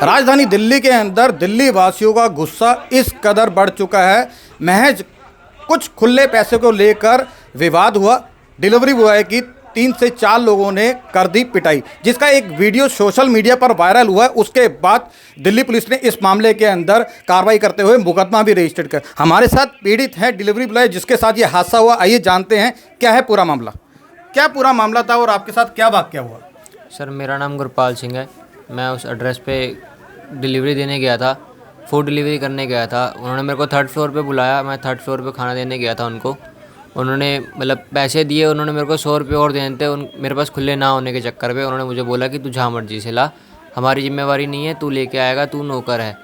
राजधानी दिल्ली के अंदर दिल्ली वासियों का गुस्सा इस कदर बढ़ चुका है, महज कुछ खुले पैसे को लेकर विवाद हुआ। डिलीवरी बॉय की 3 से 4 लोगों ने कर दी पिटाई, जिसका एक वीडियो सोशल मीडिया पर वायरल हुआ है। उसके बाद दिल्ली पुलिस ने इस मामले के अंदर कार्रवाई करते हुए मुकदमा भी रजिस्टर्ड कर। हमारे साथ पीड़ित हैं डिलीवरी बॉय जिसके साथ ये हादसा हुआ। आइए जानते हैं क्या है पूरा मामला, क्या पूरा मामला था और आपके साथ क्या वाकया हुआ। सर, मेरा नाम गुरपाल सिंह है। मैं उस एड्रेस पे डिलीवरी देने गया था, फूड डिलीवरी करने गया था। उन्होंने मेरे को 3rd फ्लोर पे बुलाया, मैं 3rd फ्लोर पे खाना देने गया था उनको। उन्होंने मतलब पैसे दिए, उन्होंने मेरे को 100 रुपये और देने थे। मेरे पास खुले ना होने के चक्कर पे उन्होंने मुझे बोला कि तू जहाँ मर्जी से ला, हमारी जिम्मेवारी नहीं है, तू लेके आएगा, तू नौकर है।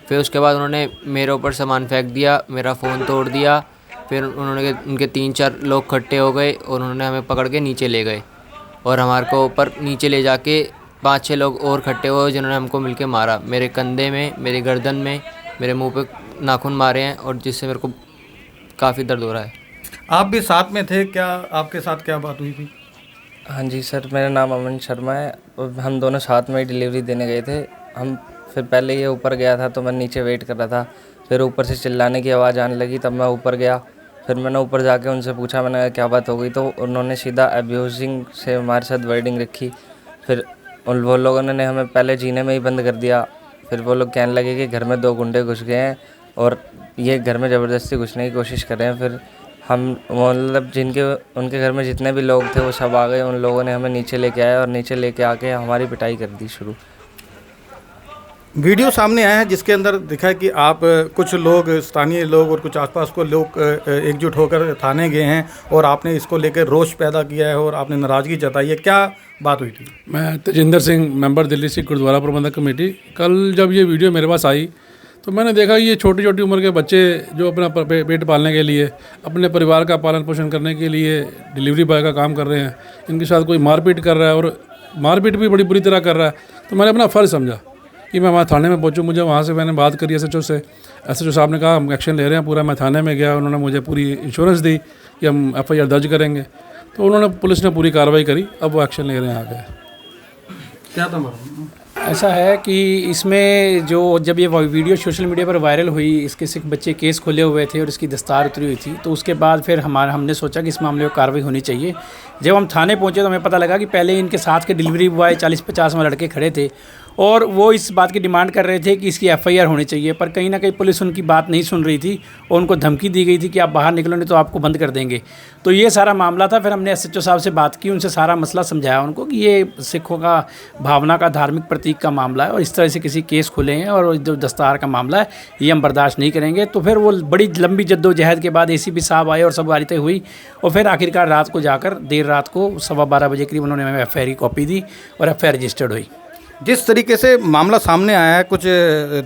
फिर उसके बाद उन्होंने मेरे ऊपर सामान फेंक दिया, मेरा फ़ोन तोड़ दिया। फिर उनके 3-4 लोग इकट्ठे हो गए और उन्होंने हमें पकड़ के नीचे ले गए और हमारे को ऊपर नीचे ले जाके 5-6 लोग और इकट्ठे हुए जिन्होंने हमको मिलके मारा। मेरे कंधे में, मेरी गर्दन में, मेरे मुंह पे नाखून मारे हैं और जिससे मेरे को काफ़ी दर्द हो रहा है। आप भी साथ में थे क्या, आपके साथ क्या बात हुई थी? हाँ जी सर, मेरा नाम अमन शर्मा है और हम दोनों साथ में ही डिलीवरी देने गए थे। फिर पहले ये ऊपर गया था तो मैं नीचे वेट कर रहा था। फिर ऊपर से चिल्लाने की आवाज़ आने लगी, तब मैं ऊपर गया। फिर मैंने ऊपर जाके उनसे पूछा, मैंने कहा क्या बात हो गई, तो उन्होंने सीधा अब्यूजिंग से हमारे साथ वर्डिंग रखी। फिर वो लोगों ने हमें पहले जीने में ही बंद कर दिया। फिर वो लोग कहने लगे कि घर में 2 गुंडे घुस गए हैं और ये घर में ज़बरदस्ती घुसने की कोशिश कर रहे हैं। फिर हम मतलब उनके घर में जितने भी लोग थे वो सब आ गए। उन लोगों ने हमें नीचे लेके आए और नीचे लेके आके हमारी पिटाई कर दी शुरू। वीडियो सामने आया है जिसके अंदर दिखा है कि आप कुछ लोग, स्थानीय लोग और कुछ आसपास को लोग एकजुट होकर थाने गए हैं और आपने इसको लेकर रोष पैदा किया है और आपने नाराज़गी जताई है। क्या बात हुई थी? मैं तेजिंदर सिंह, मेंबर दिल्ली सिख गुरुद्वारा प्रबंधक कमेटी। कल जब ये वीडियो मेरे पास आई तो मैंने देखा ये छोटी छोटी उम्र के बच्चे जो अपना पेट पालने के लिए, अपने परिवार का पालन पोषण करने के लिए डिलीवरी बॉय का काम कर रहे हैं, इनके साथ कोई मारपीट कर रहा है और मारपीट भी बड़ी बुरी तरह कर रहा है। तो मैंने अपना फ़र्ज़ समझा कि मैं वहाँ थाने में पहुँचूँ। मुझे वहाँ से मैंने बात करी एसएचओ से। एसएचओ साहब ने कहा हम एक्शन ले रहे हैं पूरा। मैं थाने में गया, उन्होंने मुझे पूरी इंश्योरेंस दी कि हम एफआईआर दर्ज करेंगे। तो उन्होंने, पुलिस ने पूरी कार्रवाई करी, अब वो एक्शन ले रहे हैं आगे। क्या था? ऐसा है कि इसमें जब ये वीडियो सोशल मीडिया पर वायरल हुई, इसके सिख बच्चे केस खोले हुए थे और इसकी दस्तार उतरी हुई थी, तो उसके बाद फिर हमने सोचा कि इस मामले में कार्रवाई होनी चाहिए। जब हम थाने पहुंचे तो हमें पता लगा कि पहले इनके साथ के डिलीवरी बॉय 40-50 में लड़के खड़े थे और वो इस बात की डिमांड कर रहे थे कि इसकी एफआईआर होनी चाहिए। पर कहीं ना कहीं पुलिस उनकी बात नहीं सुन रही थी और उनको धमकी दी गई थी कि आप बाहर निकलो नहीं तो आपको बंद कर देंगे। तो ये सारा मामला था। फिर हमने एसएचओ साहब से बात की, उनसे सारा मसला समझाया उनको कि ये सिखों का भावना का, धार्मिक प्रतीक का मामला है और इस तरह से किसी केस खुले हैं और जो दस्तार का मामला है ये हम बर्दाश्त नहीं करेंगे। तो फिर वो बड़ी लंबी जद्दोजहद के बाद एसीपी साहब आए और सब बातें हुई और फिर आखिरकार रात को जाकर, देर रात को 12:15 बजे करीब उन्होंने हमें एफआईआर की कॉपी दी और एफआईआर रजिस्टर्ड हुई। जिस तरीके से मामला सामने आया है, कुछ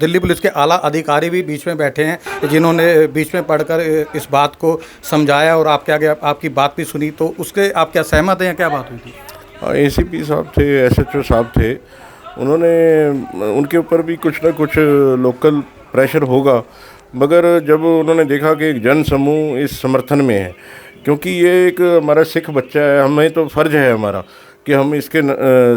दिल्ली पुलिस के आला अधिकारी भी बीच में बैठे हैं जिन्होंने बीच में पढ़कर इस बात को समझाया और आपके आगे आपकी बात भी सुनी, तो उसके आप क्या सहमत हैं या क्या बात हुई थी? एसीपी साहब थे, एसएचओ साहब थे, उन्होंने, उनके ऊपर भी कुछ ना कुछ लोकल प्रेशर होगा, मगर जब उन्होंने देखा कि एक जन समूह इस समर्थन में है, क्योंकि ये एक हमारा सिख बच्चा है, हमें तो फ़र्ज़ है हमारा कि हम इसके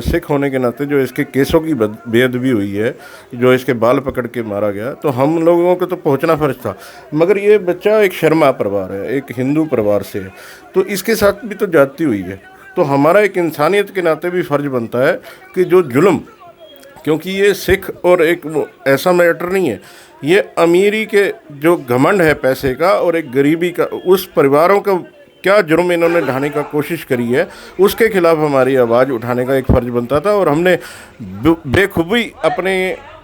सिख होने के नाते जो इसके केसों की बेअदबी हुई है, जो इसके बाल पकड़ के मारा गया, तो हम लोगों को तो पहुंचना फ़र्ज था। मगर ये बच्चा एक शर्मा परिवार है, एक हिंदू परिवार से है, तो इसके साथ भी तो जाती हुई है। तो हमारा एक इंसानियत के नाते भी फ़र्ज बनता है कि जो जुल्म, क्योंकि ये सिख और एक ऐसा मैटर नहीं है, ये अमीरी के जो घमंड है पैसे का और एक गरीबी का, उस परिवारों का क्या जुर्म इन्होंने ढाने का कोशिश करी है, उसके खिलाफ हमारी आवाज़ उठाने का एक फ़र्ज बनता था और हमने बेखूबी अपने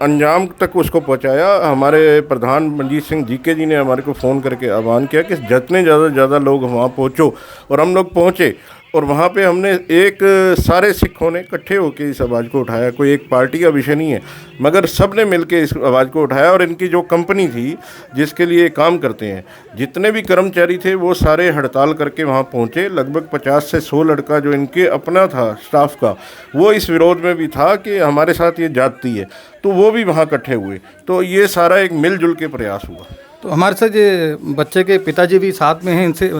अंजाम तक उसको पहुंचाया। हमारे प्रधान मनजीत सिंह जीके जी ने हमारे को फ़ोन करके आह्वान किया कि जितने ज़्यादा लोग वहाँ पहुँचो, और हम लोग पहुँचे और वहाँ पे हमने सारे सिखों ने इकट्ठे होकर इस आवाज़ को उठाया। कोई एक पार्टी का विषय नहीं है, मगर सब ने मिल के इस आवाज़ को उठाया। और इनकी जो कंपनी थी जिसके लिए काम करते हैं, जितने भी कर्मचारी थे वो सारे हड़ताल करके वहाँ पहुँचे। लगभग 50 से 100 लड़का जो इनके अपना था स्टाफ का, वो इस विरोध में भी था कि हमारे साथ ये जाती है, तो वो भी वहाँ इकट्ठे हुए। तो ये सारा एक मिलजुल के प्रयास हुआ। तो हमारे साथ ये बच्चे के पिताजी भी साथ में हैं, इनसे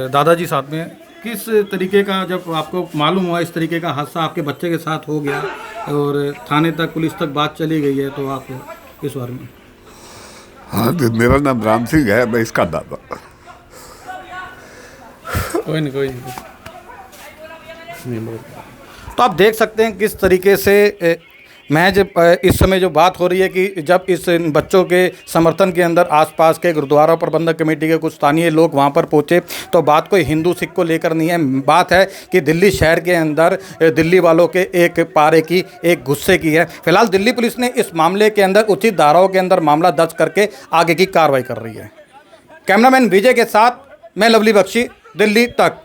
दादाजी साथ में हैं। किस तरीके का, जब आपको मालूम हुआ इस तरीके का हादसा आपके बच्चे के साथ हो गया और थाने तक, पुलिस तक बात चली गई है, तो आप इस बारे में? हाँ, तो मेरा नाम राम सिंह है, मैं इसका दादा। कोई नहीं। तो आप देख सकते हैं किस तरीके से महज इस समय जो बात हो रही है कि जब इस बच्चों के समर्थन के अंदर आसपास के गुरुद्वारा प्रबंधक कमेटी के कुछ स्थानीय लोग वहां पर पहुंचे, तो बात कोई हिंदू सिख को लेकर नहीं है, बात है कि दिल्ली शहर के अंदर दिल्ली वालों के एक पारे की, एक गुस्से की है। फिलहाल दिल्ली पुलिस ने इस मामले के अंदर उचित धाराओं के अंदर मामला दर्ज करके आगे की कार्रवाई कर रही है। कैमरामैन विजय के साथ मैं लवली बख्शी, दिल्ली तक।